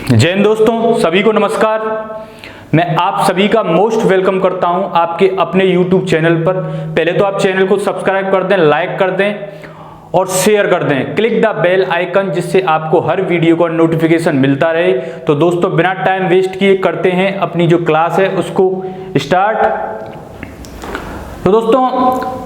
जय हिंद दोस्तों, सभी को नमस्कार। मैं आप सभी का मोस्ट वेलकम करता हूं आपके अपने YouTube चैनल पर। पहले तो आप चैनल को सब्सक्राइब कर दें, लाइक कर दें और शेयर कर दें। क्लिक द बेल आइकन जिससे आपको हर वीडियो का नोटिफिकेशन मिलता रहे। तो दोस्तों बिना टाइम वेस्ट किए करते हैं अपनी जो क्लास है उसको स्टार्ट। तो दोस्तों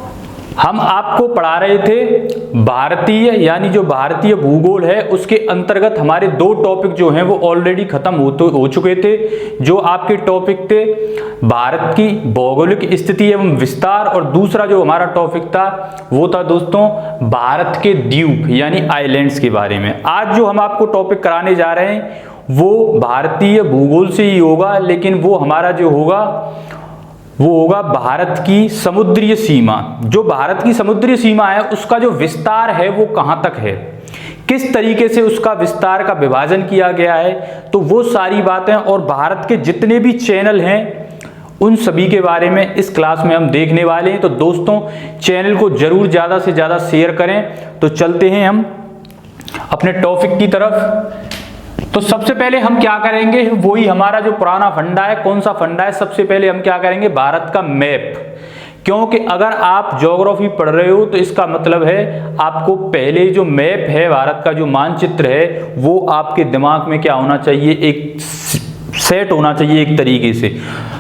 हम आपको पढ़ा रहे थे भारतीय यानी जो भारतीय भूगोल है उसके अंतर्गत हमारे दो टॉपिक जो हैं वो ऑलरेडी खत्म हो चुके थे। जो आपके टॉपिक थे भारत की भौगोलिक स्थिति एवं विस्तार, और दूसरा जो हमारा टॉपिक था वो था दोस्तों भारत के द्वीप यानी आइलैंड्स के बारे में। आज जो हम आपको टॉपिक कराने जा रहे हैं वो भारतीय भूगोल से ही होगा, लेकिन वो हमारा जो होगा वो होगा भारत की समुद्री सीमा। जो भारत की समुद्री सीमा है उसका जो विस्तार है वो कहां तक है, किस तरीके से उसका विस्तार का विभाजन किया गया है, तो वो सारी बातें और भारत के जितने भी चैनल हैं उन सभी के बारे में इस क्लास में हम देखने वाले हैं। तो दोस्तों चैनल को जरूर ज़्यादा से ज़्यादा शेयर करें। तो चलते हैं हम अपने टॉपिक की तरफ। तो सबसे पहले हम क्या करेंगे, वही हमारा जो पुराना फंडा है। कौन सा फंडा है? सबसे पहले हम क्या करेंगे, भारत का मैप। क्योंकि अगर आप ज्योग्राफी पढ़ रहे हो तो इसका मतलब है आपको पहले जो मैप है, भारत का जो मानचित्र है, वो आपके दिमाग में क्या होना चाहिए, एक सेट होना चाहिए एक तरीके से।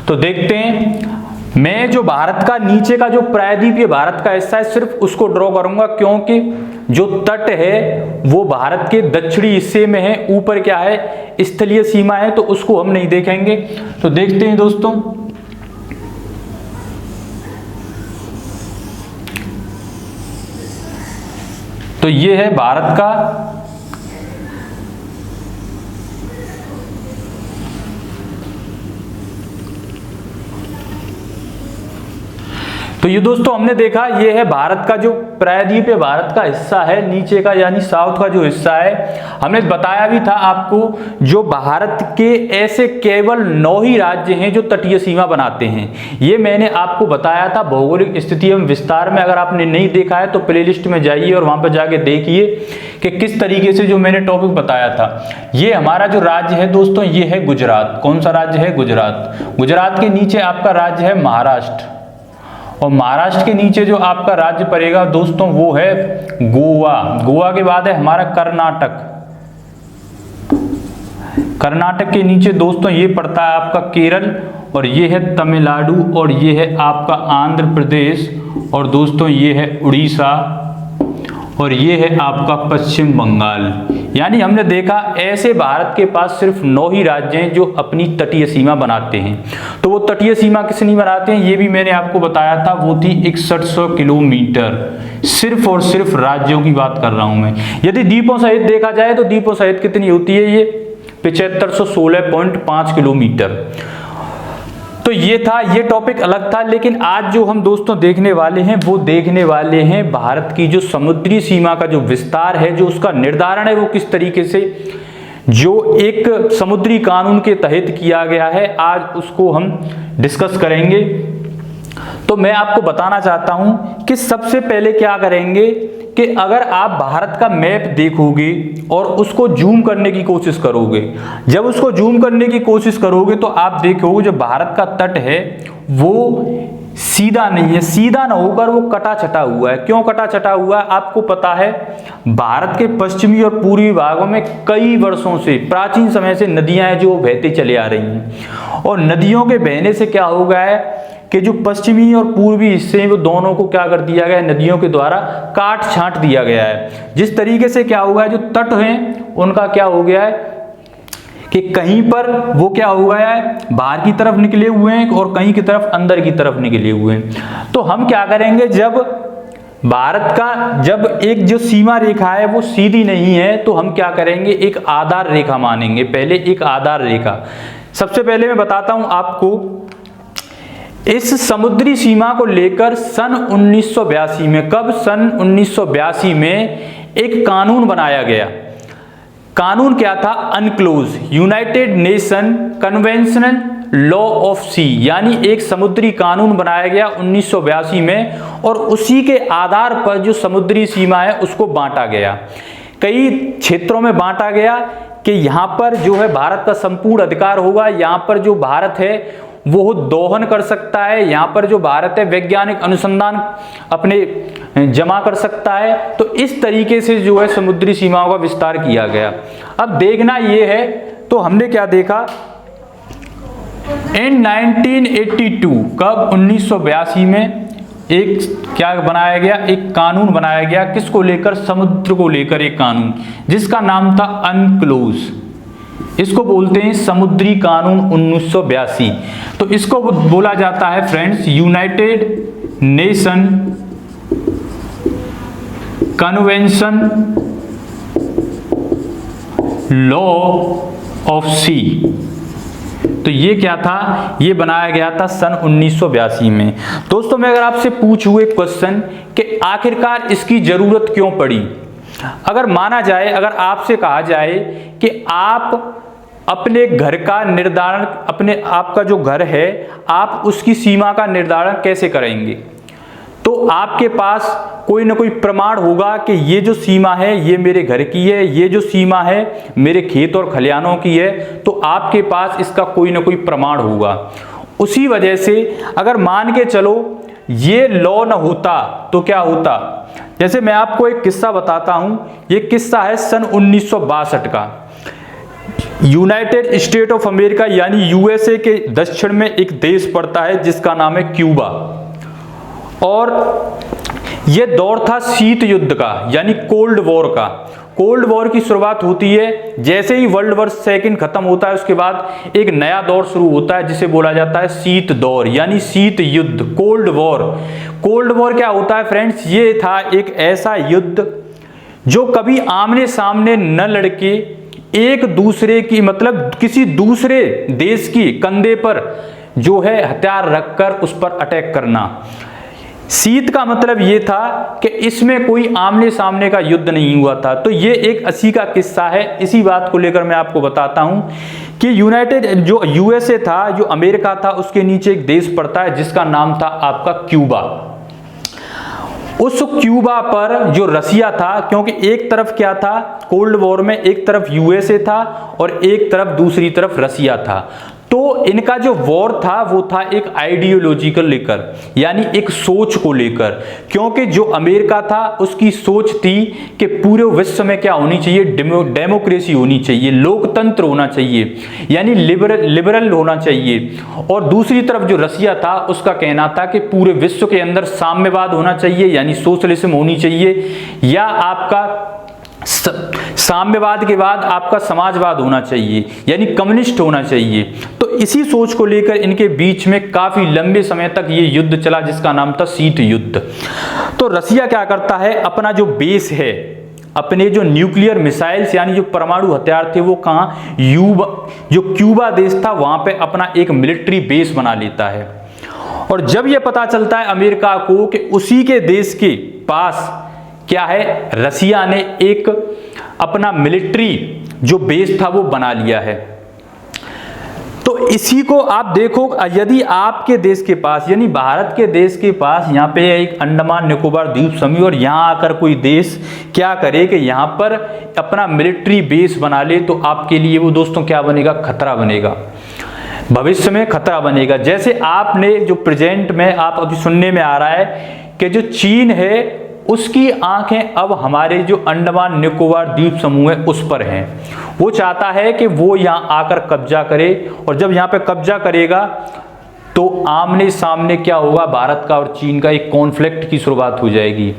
तो देखते हैं, मैं जो भारत का नीचे का जो प्रायद्वीपीय भारत का हिस्सा है सिर्फ उसको ड्रॉ करूंगा, क्योंकि जो तट है वो भारत के दक्षिणी हिस्से में है। ऊपर क्या है, स्थलीय सीमा है, तो उसको हम नहीं देखेंगे। तो देखते हैं दोस्तों, तो ये है भारत का तो ये दोस्तों हमने देखा ये है भारत का जो प्रायद्वीपीय भारत का हिस्सा है, नीचे का यानी साउथ का जो हिस्सा है। हमने बताया भी था आपको जो भारत के ऐसे केवल 9 ही राज्य हैं जो तटीय सीमा बनाते हैं। ये मैंने आपको बताया था भौगोलिक स्थिति एवं विस्तार में। अगर आपने नहीं देखा है तो प्लेलिस्ट में जाइए और वहां पर जाके देखिए कि किस तरीके से जो मैंने टॉपिक बताया था। ये हमारा जो राज्य है दोस्तों ये है गुजरात। कौन सा राज्य है? गुजरात। गुजरात के नीचे आपका राज्य है महाराष्ट्र, और महाराष्ट्र के नीचे जो आपका राज्य पड़ेगा दोस्तों वो है गोवा। गोवा के बाद है हमारा कर्नाटक। कर्नाटक के नीचे दोस्तों ये पड़ता है आपका केरल, और ये है तमिलनाडु, और ये है आपका आंध्र प्रदेश, और दोस्तों ये है उड़ीसा, और ये है आपका पश्चिम बंगाल। यानी हमने देखा ऐसे भारत के पास सिर्फ 9 ही राज्य हैं जो अपनी तटीय सीमा बनाते हैं। तो वो तटीय सीमा किस नहीं बनाते हैं ये भी मैंने आपको बताया था, वो थी 6100 किलोमीटर। सिर्फ और सिर्फ राज्यों की बात कर रहा हूं मैं। यदि द्वीपों सहित देखा जाए तो द्वीपों सहित कितनी होती है, ये 7516.5 किलोमीटर। तो ये था, ये टॉपिक अलग था। लेकिन आज जो हम दोस्तों देखने वाले हैं वो देखने वाले हैं भारत की जो समुद्री सीमा का जो विस्तार है, जो उसका निर्धारण है वो किस तरीके से जो एक समुद्री कानून के तहत किया गया है, आज उसको हम डिस्कस करेंगे। तो मैं आपको बताना चाहता हूं कि सबसे पहले क्या करेंगे कि अगर आप भारत का मैप देखोगे और उसको जूम करने की कोशिश करोगे, जब उसको जूम करने की कोशिश करोगे तो आप देखोगे जो भारत का तट है वो सीधा नहीं है, सीधा ना होकर वो कटा छटा हुआ है। क्यों कटा छटा हुआ है? आपको पता है भारत के पश्चिमी और पूर्वी भागों में कई वर्षों से, प्राचीन समय से नदियां हैं जो बहती चली आ रही हैं, और नदियों के बहने से क्या हो गया है कि जो पश्चिमी और पूर्वी हिस्से हैं वो दोनों को क्या कर दिया गया है, नदियों के द्वारा काट छांट दिया गया है। जिस तरीके से क्या हुआ है, जो तट हैं उनका क्या हो गया है कि कहीं पर वो क्या हो गया है, बाहर की तरफ निकले हुए हैं और कहीं की तरफ अंदर की तरफ निकले हुए हैं। तो हम क्या करेंगे, जब भारत का जब एक जो सीमा रेखा है वो सीधी नहीं है तो हम क्या करेंगे, एक आधार रेखा मानेंगे। पहले एक आधार रेखा, सबसे पहले मैं बताता हूं आपको इस समुद्री सीमा को लेकर सन 1982 में, कब, सन 1982 में एक कानून बनाया गया। कानून क्या था? UNCLOS United Nation conventional law of sea, यानी एक समुद्री कानून बनाया गया 1982 में, और उसी के आधार पर जो समुद्री सीमा है उसको बांटा गया। कई क्षेत्रों में बांटा गया। कि यहाँ पर जो है भारत का संपूर्ण अधिकार होगा, यहाँ पर जो भारत है वो दोहन कर सकता है, यहाँ पर जो भारत है वैज्ञानिक अनुसंधान अपने जमा कर सकता है। तो इस तरीके से जो है समुद्री सीमाओं का विस्तार किया गया। अब देखना ये है, तो हमने क्या देखा, इन 1982 कब 1982 में एक क्या बनाया गया, एक कानून बनाया गया, किसको लेकर, समुद्र को लेकर एक कानून, जिसका नाम था अनक्लोज। इसको बोलते हैं समुद्री कानून 1982। तो इसको बोला जाता है friends United Nation convention law of sea. तो ये क्या था, ये बनाया गया था सन 1982 में। दोस्तों मैं अगर आपसे पूछूं एक क्वेश्चन कि आखिरकार इसकी जरूरत क्यों पड़ी, अगर माना जाए, अगर आपसे कहा जाए कि आप अपने घर का निर्धारण, अपने आपका जो घर है आप उसकी सीमा का निर्धारण कैसे करेंगे, तो आपके पास कोई ना कोई प्रमाण होगा कि ये जो सीमा है ये मेरे घर की है, ये जो सीमा है मेरे खेत और खलिहानों की है, तो आपके पास इसका कोई ना कोई प्रमाण होगा। उसी वजह से अगर मान के चलो ये लॉ न होता तो क्या होता, जैसे मैं आपको एक किस्सा बताता हूं, ये किस्सा है सन 1962 का। यूनाइटेड स्टेट ऑफ अमेरिका यानी यूएसए के दक्षिण में एक देश पड़ता है जिसका नाम है क्यूबा, और यह दौर था शीत युद्ध का यानी कोल्ड वॉर का। कोल्ड वॉर की शुरुआत होती है, जैसे ही वर्ल्ड वॉर सेकंड खत्म होता है उसके बाद एक नया दौर शुरू होता है जिसे बोला जाता है शीत दौर यानी शीत युद्ध, कोल्ड वॉर। कोल्ड वॉर क्या होता है फ्रेंड्स, ये था एक ऐसा युद्ध जो कभी आमने सामने न लड़के एक दूसरे की, मतलब किसी दूसरे देश की कंधे पर जो है हथियार रखकर उस पर अटैक करना। शीत का मतलब ये था कि इसमें कोई आमने सामने का युद्ध नहीं हुआ था। तो ये एक 80 का किस्सा है। इसी बात को लेकर मैं आपको बताता हूं कि यूनाइटेड जो यूएसए था, जो अमेरिका था, उसके नीचे एक देश पड़ता है जिसका नाम था आपका क्यूबा। उस क्यूबा पर जो रसिया था, क्योंकि एक तरफ क्या था कोल्ड वॉर में, एक तरफ यूएसए था और एक तरफ दूसरी तरफ रसिया था, तो इनका जो वॉर था वो था एक आइडियोलॉजिकल लेकर यानी एक सोच को लेकर। क्योंकि जो अमेरिका था उसकी सोच थी कि पूरे विश्व में क्या होनी चाहिए, डेमोक्रेसी होनी चाहिए, लोकतंत्र होना चाहिए यानी लिबरल होना चाहिए। और दूसरी तरफ जो रसिया था उसका कहना था कि पूरे विश्व के अंदर साम्यवाद होना चाहिए यानी सोशलिज्म होनी चाहिए, या आपका साम्यवाद के बाद आपका समाजवाद होना चाहिए यानी कम्युनिस्ट होना चाहिए। तो इसी सोच को लेकर इनके बीच में काफी लंबे समय तक ये युद्ध चला जिसका नाम था शीत युद्ध। तो रसिया क्या करता है, अपना जो बेस है, अपने जो न्यूक्लियर मिसाइल्स यानी जो परमाणु हथियार थे वो कहाँ, जो क्यूबा देश था वहां पे अपना एक मिलिट्री बेस बना लेता है। और जब यह पता चलता है अमेरिका को कि उसी के देश के पास क्या है, रसिया ने एक अपना मिलिट्री जो बेस था वो बना लिया है, तो इसी को आप देखो, यदि आपके देश के पास यानी भारत के देश के पास यहाँ पे एक अंडमान निकोबार द्वीप समूह और यहाँ आकर कोई देश क्या करे कि यहाँ पर अपना मिलिट्री बेस बना ले, तो आपके लिए वो दोस्तों क्या बनेगा, खतरा बनेगा, भविष्य में खतरा बनेगा। जैसे आपने जो प्रेजेंट में आप अभी सुनने में आ रहा है कि जो चीन है उसकी आंखें अब हमारे जो अंडमान निकोबार द्वीप समूह है उस पर हैं। वो चाहता है कि वो यहाँ आकर कब्जा करे, और जब यहाँ पे कब्जा करेगा तो आमने सामने क्या होगा, भारत का और चीन का एक कॉन्फ्लिक्ट की शुरुआत हो जाएगी।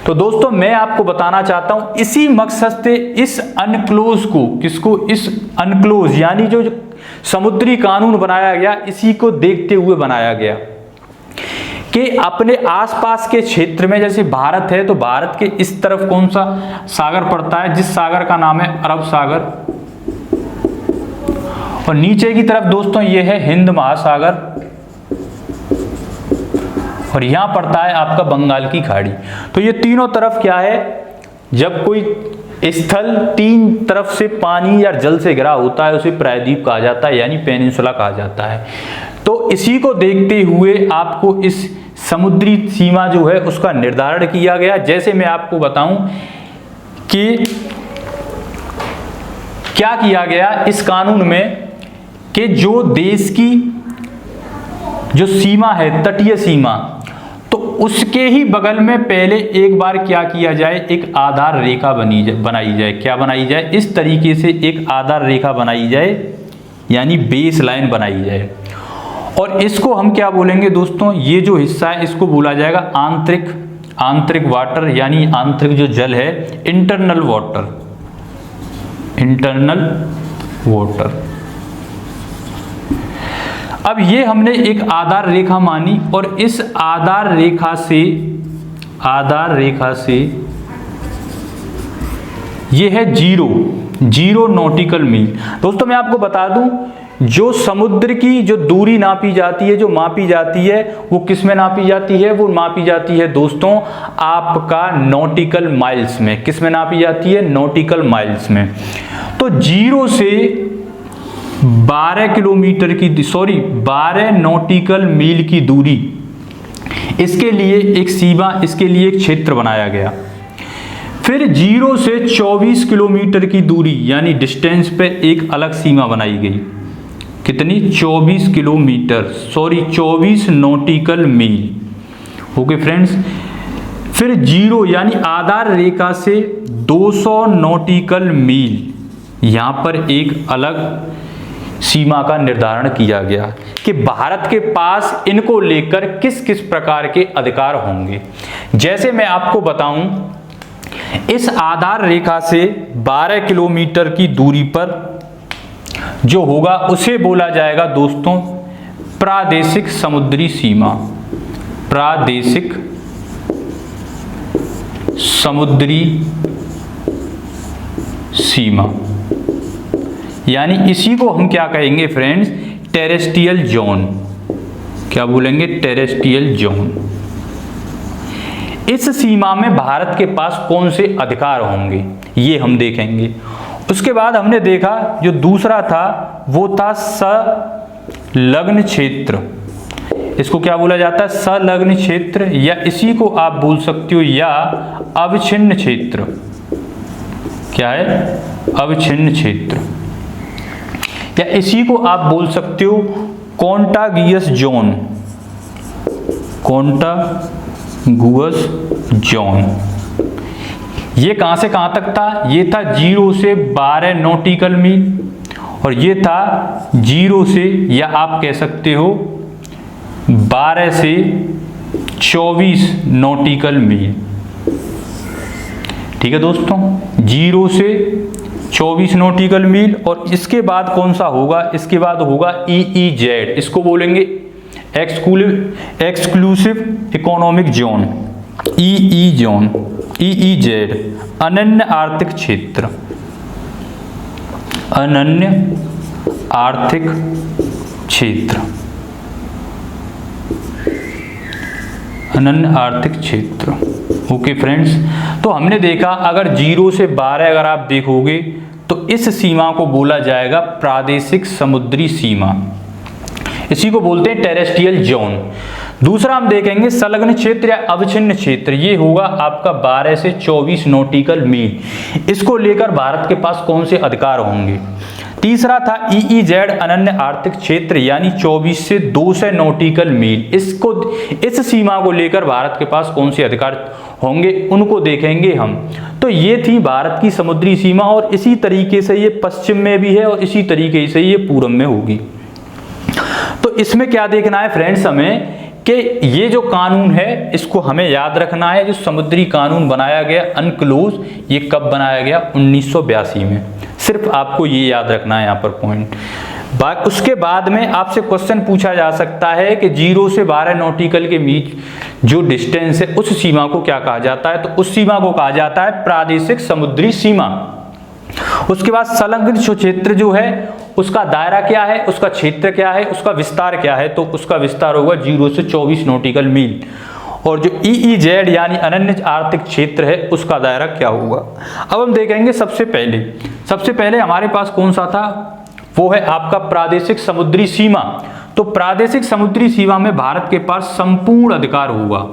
तो दोस्तों मैं आपको बताना चाहता हूं इसी मकसद से इस अनक्लोज को, किसको, इस अनक्लोज यानी जो समुद्री कानून बनाया गया, इसी को देखते हुए बनाया गया कि अपने आसपास के क्षेत्र में, जैसे भारत है तो भारत के इस तरफ कौन सा सागर पड़ता है, जिस सागर का नाम है अरब सागर, और नीचे की तरफ दोस्तों ये है हिंद महासागर, और यहां पड़ता है आपका बंगाल की खाड़ी। तो ये तीनों तरफ क्या है, जब कोई स्थल तीन तरफ से पानी या जल से घिरा होता है उसे प्रायद्वीप कहा जाता है यानी पेनिनसुला कहा जाता है। तो इसी को देखते हुए आपको इस समुद्री सीमा जो है उसका निर्धारण किया गया। जैसे मैं आपको बताऊं कि क्या किया गया इस कानून में कि जो देश की जो सीमा है, तटीय सीमा, तो उसके ही बगल में पहले एक बार क्या किया जाए, एक आधार रेखा बनाई जाए। क्या बनाई जाए? इस तरीके से एक आधार रेखा बनाई जाए, यानी बेस लाइन बनाई जाए। और इसको हम क्या बोलेंगे दोस्तों, ये जो हिस्सा है इसको बोला जाएगा आंतरिक वाटर, यानी आंतरिक जो जल है, इंटरनल वाटर। अब ये हमने एक आधार रेखा मानी और इस आधार रेखा से ये है जीरो नॉटिकल मील। दोस्तों मैं आपको बता दूं, जो समुद्र की जो दूरी नापी जाती है, जो मापी जाती है, वो किस में नापी जाती है? वो मापी जाती है दोस्तों आपका नॉटिकल माइल्स में। किस में नापी जाती है? नॉटिकल माइल्स में। तो 0 से 12 नॉटिकल मील की दूरी, इसके लिए एक सीमा, इसके लिए एक क्षेत्र बनाया गया। फिर 0 से 24 किलोमीटर की दूरी यानी डिस्टेंस पे एक अलग सीमा बनाई गई। कितनी? 24 नॉटिकल मील। Okay friends. फिर 0 यानी आधार रेखा से 200 नॉटिकल मील, यहां पर एक अलग सीमा का निर्धारण किया गया कि भारत के पास इनको लेकर किस किस प्रकार के अधिकार होंगे। जैसे मैं आपको बताऊं, इस आधार रेखा से 12 किलोमीटर की दूरी पर जो होगा उसे बोला जाएगा दोस्तों प्रादेशिक समुद्री सीमा। प्रादेशिक समुद्री सीमा, यानी इसी को हम क्या कहेंगे फ्रेंड्स? Terrestrial zone. क्या बोलेंगे? Terrestrial zone. इस सीमा में भारत के पास कौन से अधिकार होंगे, ये हम देखेंगे। उसके बाद हमने देखा जो दूसरा था वो था संलग्न क्षेत्र। इसको क्या बोला जाता है? संलग्न क्षेत्र, या इसी को आप बोल सकते हो या अवच्छिन्न क्षेत्र। क्या है? अवच्छिन्न क्षेत्र, या इसी को आप बोल सकते हो कॉन्टागियस जोन। कॉन्टागुअस जोन। ये कहां से कहां तक था? ये था 0 से 12 नॉटिकल मील, और ये था 0 से, या आप कह सकते हो 12 से 24 नॉटिकल मील। ठीक है दोस्तों, 0 से 24 नॉटिकल मील। और इसके बाद कौन सा होगा? इसके बाद होगा EEZ। इसको बोलेंगे एक्सक्लूसिव इकोनॉमिक जोन, EEZ, अनन्य आर्थिक क्षेत्र। अनन्य आर्थिक क्षेत्र, अनन्य आर्थिक क्षेत्र। ओके फ्रेंड्स, तो हमने देखा अगर 0 से 12 अगर आप देखोगे तो इस सीमा को बोला जाएगा प्रादेशिक समुद्री सीमा। इसी को बोलते हैं टेरेस्ट्रियल जोन। दूसरा हम देखेंगे संलग्न क्षेत्र या अवच्छिन्न क्षेत्र। ये होगा आपका 12 से 24 नॉटिकल मील। इसको लेकर भारत के पास कौन से अधिकार होंगे? तीसरा था EEZ, अनन्य आर्थिक क्षेत्र, यानी 24 से 200 नॉटिकल मील। इस सीमा को लेकर भारत के पास कौन से अधिकार होंगे, उनको देखेंगे हम। तो ये थी भारत की समुद्री सीमा, और इसी तरीके से ये पश्चिम में भी है और इसी तरीके से ये पूर्व में होगी। तो इसमें क्या देखना है फ्रेंड्स हमें, कि ये जो कानून है इसको हमें याद रखना है। जो समुद्री कानून बनाया गया अनक्लोज, ये कब बनाया गया? 1982 में। सिर्फ आपको ये याद रखना है यहाँ पर पॉइंट। उसके बाद में आपसे क्वेश्चन पूछा जा सकता है कि 0 से 12 नॉटिकल के बीच जो डिस्टेंस है उस सीमा को क्या कहा जाता है? तो उस सीमा को कहा जाता है प्रादेशिक समुद्री सीमा। उसके बाद संलग्न क्षेत्र जो है उसका दायरा क्या है, उसका क्षेत्र क्या है, उसका विस्तार क्या है? तो उसका विस्तार होगा 0 से 24 नॉटिकल मील। और जो EEZ यानी अनन्य आर्थिक क्षेत्र है उसका दायरा क्या होगा? अब हम देखेंगे सबसे पहले हमारे पास कौन सा था, वो है आपका प्रादेशिक समुद्री सीमा। तो प्रादेशिक समुद्री सीमा में भारत के पास संपूर्ण अधिकार होगा।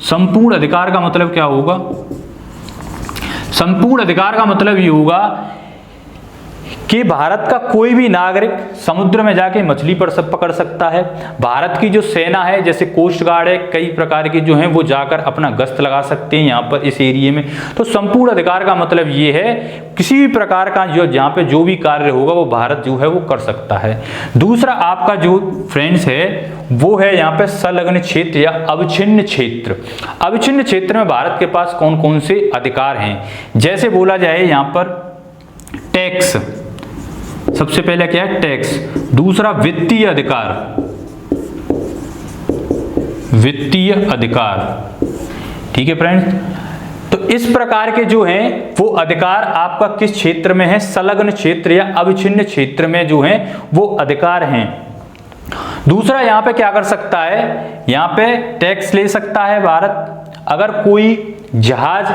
संपूर्ण अधिकार का मतलब क्या होगा? संपूर्ण अधिकार का मतलब ये होगा कि भारत का कोई भी नागरिक समुद्र में जाके मछली पकड़ सकता है। भारत की जो सेना है, जैसे कोस्ट गार्ड है, कई प्रकार की जो हैं वो जाकर अपना गश्त लगा सकते हैं यहाँ पर इस एरिया में। तो संपूर्ण अधिकार का मतलब ये है किसी भी प्रकार का जो जहाँ पे जो भी कार्य होगा वो भारत जो है वो कर सकता है। दूसरा आपका जो फ्रेंड्स है वो है यहाँ पे संलग्न क्षेत्र या अविच्छिन्न क्षेत्र। अविच्छिन्न क्षेत्र में भारत के पास कौन कौन से अधिकार हैं, जैसे बोला जाए यहाँ पर टैक्स, सबसे पहले क्या है टैक्स। दूसरा वित्तीय अधिकार, वित्तीय अधिकार, ठीक है फ्रेंड्स। तो इस प्रकार के जो हैं वो अधिकार आपका किस क्षेत्र में है, संलग्न क्षेत्र या अविच्छिन्न क्षेत्र में जो हैं वो अधिकार हैं। दूसरा यहाँ पे क्या कर सकता है, यहाँ पे टैक्स ले सकता है भारत। अगर कोई जहाज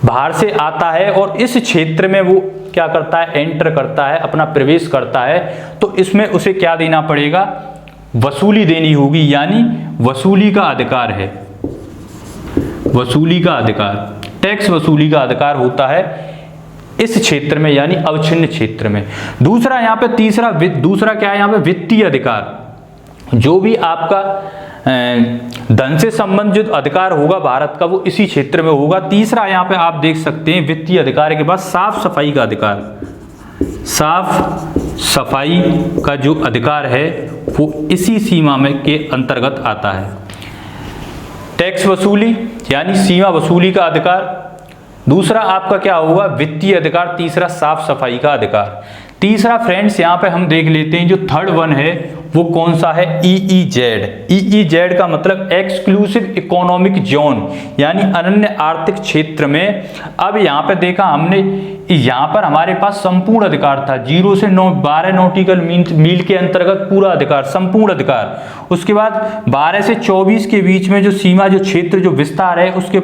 बाहर से आता है और इस क्षेत्र में वो क्या करता है, एंटर करता है, अपना प्रवेश करता है, तो इसमें उसे क्या देना पड़ेगा, वसूली देनी होगी, यानी वसूली का अधिकार है, वसूली का अधिकार, टैक्स वसूली का अधिकार होता है इस क्षेत्र में यानी अविच्छिन्न क्षेत्र में। दूसरा यहाँ पे दूसरा क्या है यहाँ पे वित्तीय अधिकार। जो भी आपका धन से संबंधित अधिकार होगा भारत का वो इसी क्षेत्र में होगा। तीसरा यहाँ पे आप देख सकते हैं वित्तीय अधिकार के बाद साफ सफाई का अधिकार, साफ सफाई का जो अधिकार है वो इसी सीमा में के अंतर्गत आता है। टैक्स वसूली यानी सीमा वसूली का अधिकार। दूसरा आपका क्या होगा, वित्तीय अधिकार। तीसरा साफ सफाई का अधिकार। तीसरा फ्रेंड्स यहाँ पे हम देख लेते हैं जो थर्ड वन है वो कौन सा है, EEZ। EEZ का मतलब एक्सक्लूसिव इकोनॉमिक जोन यानी अनन्य आर्थिक क्षेत्र में। अब यहाँ पे देखा हमने, यहाँ पर हमारे पास संपूर्ण अधिकार था, 0 से 12 नॉटिकल मील के अंतर्गत पूरा अधिकार, संपूर्ण अधिकार। उसके बाद 12 से 24 के बीच में जो सीमा, जो क्षेत्र, जो विस्तार है उसके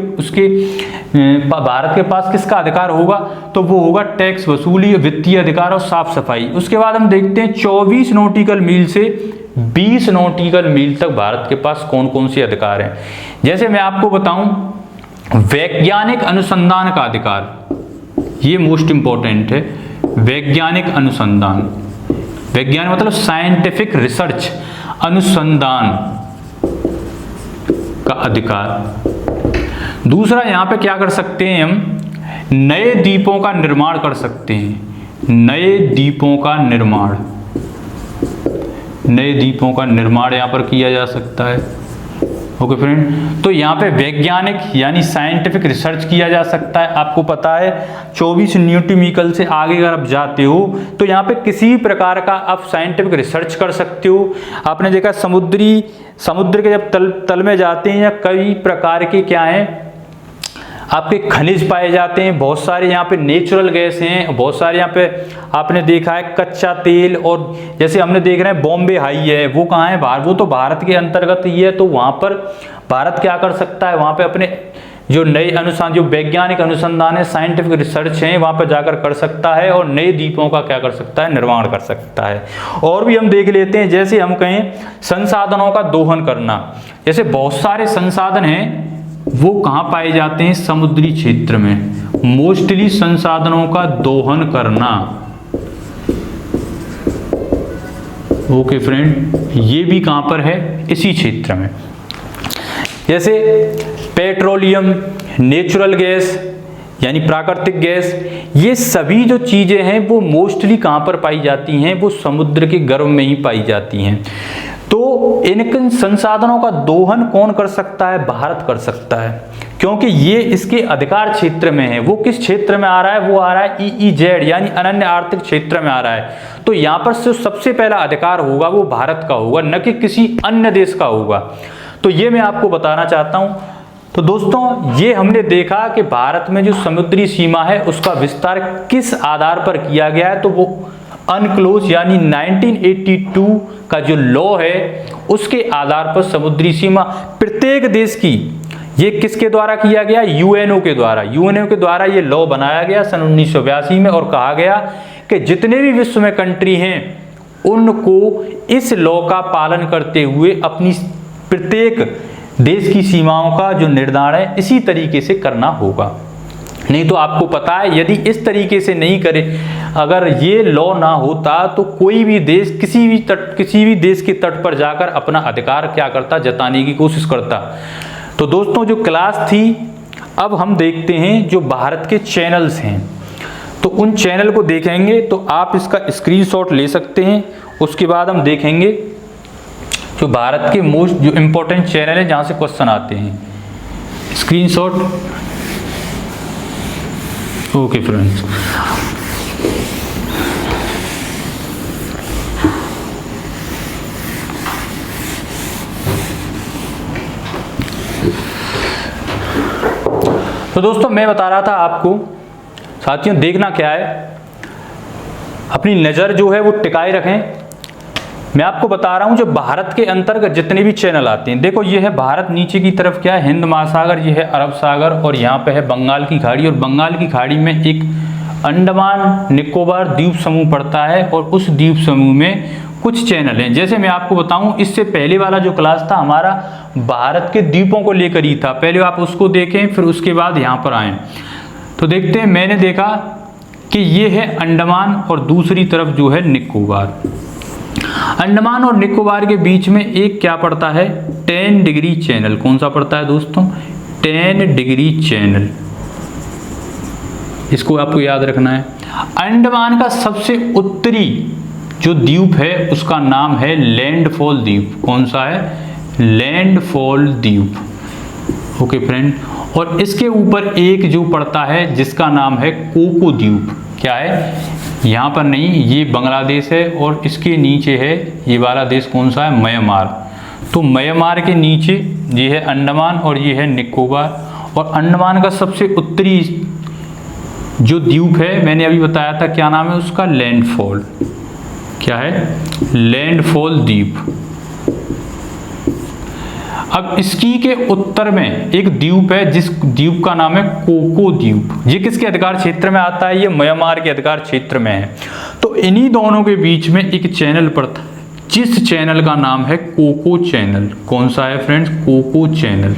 भारत के पास किसका अधिकार होगा, तो वो होगा टैक्स वसूली, वित्तीय अधिकार और साफ सफाई। उसके बाद हम देखते हैं 24 नॉटिकल मील से 20 नॉटिकल मील तक भारत के पास कौन कौन से अधिकार हैं। जैसे मैं आपको बताऊं, वैज्ञानिक अनुसंधान का अधिकार, ये मोस्ट इंपॉर्टेंट है। वैज्ञानिक अनुसंधान, वैज्ञानिक मतलब साइंटिफिक रिसर्च, अनुसंधान का अधिकार। दूसरा यहाँ पे क्या कर सकते हैं हम, नए द्वीपों का निर्माण कर सकते हैं, नए द्वीपों का निर्माण, नए द्वीपों का निर्माण यहाँ पर किया जा सकता है। ओके फ्रेंड, तो यहाँ पे वैज्ञानिक यानी साइंटिफिक रिसर्च किया जा सकता है। आपको पता है 24 न्यूटोमीकल से आगे अगर आप जाते हो तो यहाँ पे किसी भी प्रकार का आप साइंटिफिक रिसर्च कर सकते हो। आपने देखा समुद्र के जब तल में जाते हैं या कई प्रकार के क्या हैं आपके खनिज पाए जाते हैं, बहुत सारे यहाँ पे नेचुरल गैस हैं, बहुत सारे यहाँ पे आपने देखा है कच्चा तेल, और जैसे हमने देख रहे हैं बॉम्बे हाई है, वो कहाँ है बाहर, वो तो भारत के अंतर्गत ही है। तो वहाँ पर भारत क्या कर सकता है, वहाँ पे अपने जो नए अनुसंधान, जो वैज्ञानिक अनुसंधान है, साइंटिफिक रिसर्च है, वहाँ पर जाकर कर सकता है और नए द्वीपों का क्या कर सकता है, निर्माण कर सकता है। और भी हम देख लेते हैं, जैसे हम कहें संसाधनों का दोहन करना, जैसे बहुत सारे संसाधन हैं वो कहाँ पाए जाते हैं, समुद्री क्षेत्र में। मोस्टली संसाधनों का दोहन करना। ओके फ्रेंड, ये भी कहाँ पर है, इसी क्षेत्र में। जैसे पेट्रोलियम, नेचुरल गैस यानी प्राकृतिक गैस, ये सभी जो चीजें हैं वो मोस्टली कहाँ पर पाई जाती हैं, वो समुद्र के गर्भ में ही पाई जाती हैं। तो इन संसाधनों का दोहन कौन कर सकता है, भारत कर सकता है, क्योंकि ये इसके अधिकार क्षेत्र में है। वो किस क्षेत्र में आ रहा है, वो आ रहा है EEZ यानी अनन्य आर्थिक क्षेत्र में आ रहा है। तो यहाँ पर सबसे पहला अधिकार होगा वो भारत का होगा, न कि किसी अन्य देश का होगा। तो ये मैं आपको बताना चाहता हूँ। तो दोस्तों, ये हमने देखा कि भारत में जो समुद्री सीमा है उसका विस्तार किस आधार पर किया गया है, तो वो अनक्लोज यानी 1982 का जो लॉ है उसके आधार पर समुद्री सीमा प्रत्येक देश की, ये किसके द्वारा किया गया, यूएनओ के द्वारा। यूएनओ के द्वारा ये लॉ बनाया गया सन 1982 में, और कहा गया कि जितने भी विश्व में कंट्री हैं उनको इस लॉ का पालन करते हुए अपनी प्रत्येक देश की सीमाओं का जो निर्धारण है इसी तरीके से करना होगा। नहीं तो आपको पता है यदि इस तरीके से नहीं करे, अगर ये लॉ ना होता तो कोई भी देश किसी भी देश के तट पर जाकर अपना अधिकार क्या करता, जताने की कोशिश करता। तो दोस्तों जो क्लास थी, अब हम देखते हैं जो भारत के चैनल्स हैं, तो उन चैनल को देखेंगे। तो आप इसका स्क्रीनशॉट ले सकते हैं। उसके बाद हम देखेंगे जो भारत के मोस्ट जो इम्पोर्टेंट चैनल है जहाँ से क्वेश्चन आते हैं। स्क्रीनशॉट। ओके फ्रेंड्स, तो दोस्तों मैं बता रहा था आपको साथियों, देखना क्या है, अपनी नज़र जो है वो टिकाए रखें। मैं आपको बता रहा हूं जो भारत के अंतर्गत जितने भी चैनल आते हैं, देखो ये है भारत, नीचे की तरफ क्या है, हिंद महासागर, ये है अरब सागर, और यहाँ पे है बंगाल की खाड़ी, और बंगाल की खाड़ी में एक अंडमान निकोबार द्वीप समूह पड़ता है, और उस द्वीप समूह में कुछ चैनल हैं। जैसे मैं आपको बताऊं, इससे पहले वाला जो क्लास था हमारा भारत के द्वीपों को लेकर ही था, पहले आप उसको देखें फिर उसके बाद यहाँ पर आएँ। तो देखते हैं, मैंने देखा कि ये है अंडमान और दूसरी तरफ जो है निकोबार। अंडमान और निकोबार के बीच में एक क्या पड़ता है, 10 डिग्री चैनल। कौन सा पड़ता है दोस्तों, 10 डिग्री चैनल। इसको आपको याद रखना है। अंडमान का सबसे उत्तरी जो द्वीप है उसका नाम है लैंडफॉल द्वीप। कौन सा है, लैंडफॉल द्वीप। ओके फ्रेंड, और इसके ऊपर एक जो पड़ता है जिसका नाम है कोको द्वीप। क्या है, यहाँ पर नहीं, ये बांग्लादेश है, और इसके नीचे है ये वाला देश, कौन सा है, म्यांमार। तो म्यांमार के नीचे ये है अंडमान और ये है निकोबार। और अंडमान का सबसे उत्तरी जो द्वीप है, मैंने अभी बताया था, क्या नाम है उसका, लैंडफॉल। क्या है, लैंडफॉल द्वीप। अब इसकी के उत्तर में एक द्वीप है जिस द्वीप का नाम है कोको द्वीप। ये किसके अधिकार क्षेत्र में आता है, ये म्यांमार के अधिकार क्षेत्र में है। तो इन्हीं दोनों के बीच में एक चैनल पड़ता है जिस चैनल का नाम है कोको चैनल। कौन सा है फ्रेंड्स, कोको चैनल।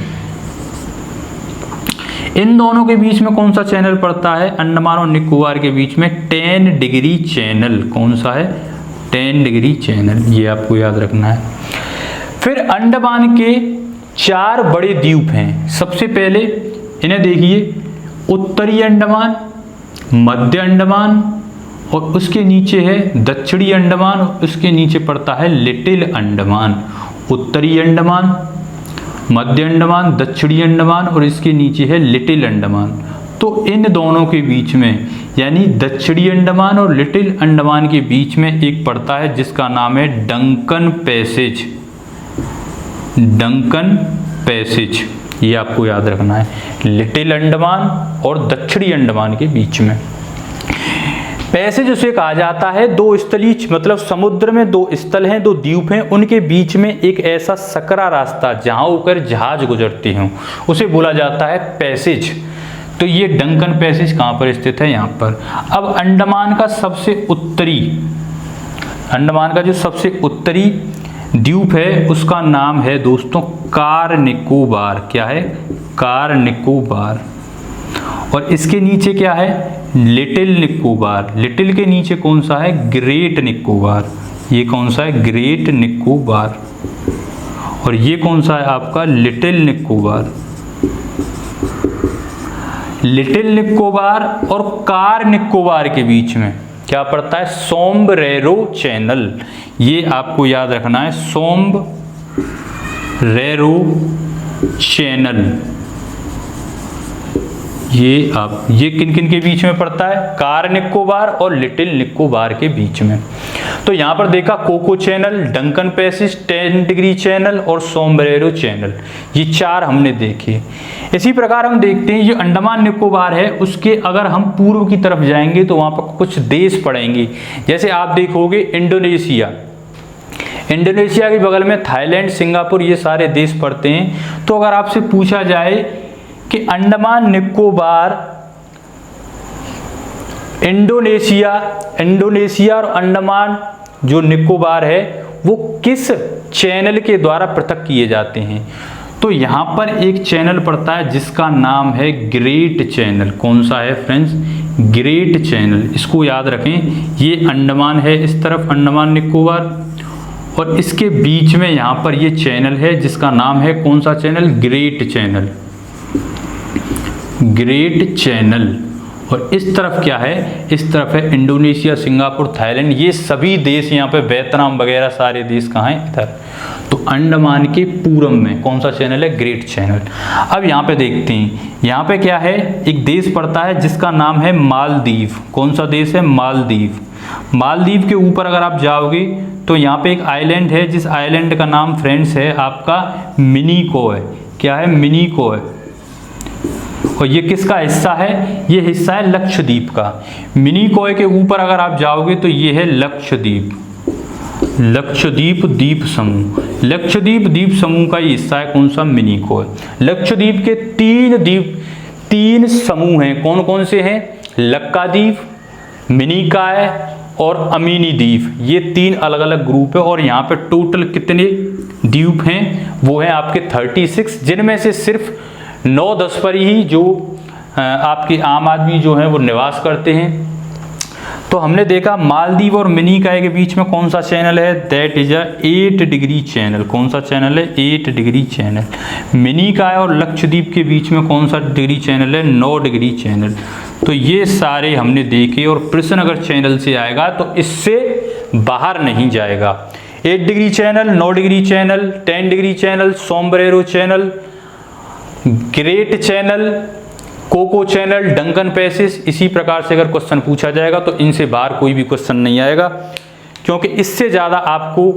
इन दोनों के बीच में कौन सा चैनल पड़ता है, अंडमान और निकोबार के बीच में 10 डिग्री चैनल। कौन सा है, 10 डिग्री चैनल, ये आपको याद रखना है। फिर अंडमान के 4 बड़े द्वीप हैं। सबसे पहले इन्हें देखिए, उत्तरी अंडमान, मध्य अंडमान, और उसके नीचे है दक्षिणी अंडमान, और उसके नीचे पड़ता है लिटिल अंडमान। उत्तरी अंडमान, मध्य अंडमान, दक्षिणी अंडमान, और इसके नीचे है लिटिल अंडमान। तो इन दोनों के बीच में, यानी दक्षिणी अंडमान और लिटिल अंडमान के बीच में एक पड़ता है जिसका नाम है डंकन पैसेज। डंकन पैसेज, ये आपको याद रखना है, लिटिल अंडमान और दक्षिणी अंडमान के बीच में। पैसेज उसे कहा जाता है, 2 स्थलीय, मतलब समुद्र में 2 स्थल हैं, 2 द्वीप हैं, उनके बीच में एक ऐसा सकरा रास्ता जहां होकर जहाज गुजरते हों, उसे बोला जाता है पैसेज। तो ये डंकन पैसेज कहाँ पर स्थित है, यहाँ पर। अब अंडमान का सबसे उत्तरी, अंडमान का जो सबसे उत्तरी द्वीप है उसका नाम है दोस्तों कार निकोबार। क्या है, कार निकोबार। और इसके नीचे क्या है, लिटिल निकोबार। लिटिल के नीचे कौन सा है, ग्रेट निकोबार। ये कौन सा है, ग्रेट निकोबार। और ये कौन सा है आपका, लिटिल निकोबार। लिटिल निकोबार और कार निकोबार के बीच में क्या पड़ता है, सोमब्रेरो चैनल। ये आपको याद रखना है, सोमब्रेरो चैनल। ये किन किन के बीच में पड़ता है, कार निकोबार और लिटिल निकोबार के बीच में। तो यहाँ पर देखा Coco channel, Duncan passage, 10 degree channel और सोमब्रेरो चैनल, ये 4 हमने देखे। इसी प्रकार हम देखते हैं ये अंडमान निकोबार है, उसके अगर हम पूर्व की तरफ जाएंगे तो वहाँ पर कुछ देश पड़ेंगे। जैसे आप देखोगे इंडोनेशिया, इंडोनेशिया के बगल में थाईलैंड, सिंगापुर, ये सारे देश पड़ते हैं। तो अगर आपसे पूछा जाए कि अंडमान निकोबार, इंडोनेशिया और अंडमान जो निकोबार है वो किस चैनल के द्वारा पृथक किए जाते हैं, तो यहाँ पर एक चैनल पड़ता है जिसका नाम है ग्रेट चैनल। कौन सा है फ्रेंड्स? Great channel. इसको याद रखें, ये अंडमान है इस तरफ, अंडमान निकोबार, और इसके बीच में यहाँ पर ये चैनल है जिसका नाम है, कौन सा channel? Great channel. Great channel. और इस तरफ क्या है? इस तरफ है इंडोनेशिया, सिंगापुर, थाईलैंड, ये सभी देश यहाँ पे, वियतनाम वगैरह सारे देश कहाँ हैं? इधर। तो अंडमान के पूरब में कौन सा चैनल है? Great channel. अब यहाँ पे देखते हैं, यहाँ पे क्या है? एक देश पड़ता है जिसका नाम है मालदीव। कौन सा देश है? मालदीव। मालदीव के ऊपर अगर आप जाओगे तो यहाँ पे एक आइलैंड है, जिस आइलैंड का नाम फ्रेंड्स है आपका मिनिकोय। क्या है? मिनिकोय। और ये किसका हिस्सा है? ये हिस्सा है लक्षद्वीप का। मिनिकोय के ऊपर अगर आप जाओगे तो ये है लक्षद्वीप। लक्षद्वीप द्वीप समूह। लक्षद्वीप द्वीप समूह का ये हिस्सा है, कौन सा? मिनिकोय। लक्षद्वीप के तीन समूह हैं। कौन कौन से हैं? लक्काद्वीप, मिनिकाय और अमीनी द्वीप। ये 3 अलग अलग ग्रुप है। और यहाँ पे टोटल कितने द्वीप हैं? वो है आपके 36, जिनमें से सिर्फ 9-10 पर ही जो आपके आम आदमी जो हैं वो निवास करते हैं। तो हमने देखा मालदीव और मिनिकाय के बीच में कौन सा चैनल है? That is a 8 degree channel. कौन सा चैनल है? 8 डिग्री चैनल। मिनिकाय और लक्षद्वीप के बीच में कौन सा डिग्री चैनल है? 9 डिग्री चैनल। तो ये सारे हमने देखे, और प्रश्न अगर चैनल से आएगा तो इससे बाहर नहीं जाएगा। 8 degree channel, 9 degree channel, 10 degree channel, Sombrero channel, great channel, Coco channel, Duncan passage. इसी प्रकार से अगर क्वेश्चन पूछा जाएगा तो इनसे बाहर कोई भी क्वेश्चन नहीं आएगा, क्योंकि इससे ज़्यादा आपको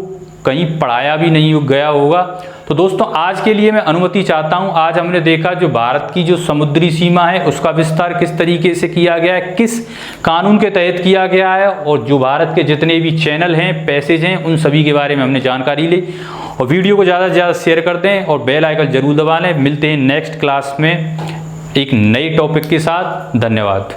कहीं पढ़ाया भी नहीं गया होगा। तो दोस्तों आज के लिए मैं अनुमति चाहता हूं। आज हमने देखा जो भारत की जो समुद्री सीमा है उसका विस्तार किस तरीके से किया गया है, किस कानून के तहत किया गया है, और जो भारत के जितने भी चैनल हैं, पैसेज हैं, उन सभी के बारे में हमने जानकारी ली। और वीडियो को ज़्यादा से ज़्यादा शेयर कर दें और बेल आइकन जरूर दबा लें। मिलते हैं नेक्स्ट क्लास में एक नए टॉपिक के साथ। धन्यवाद।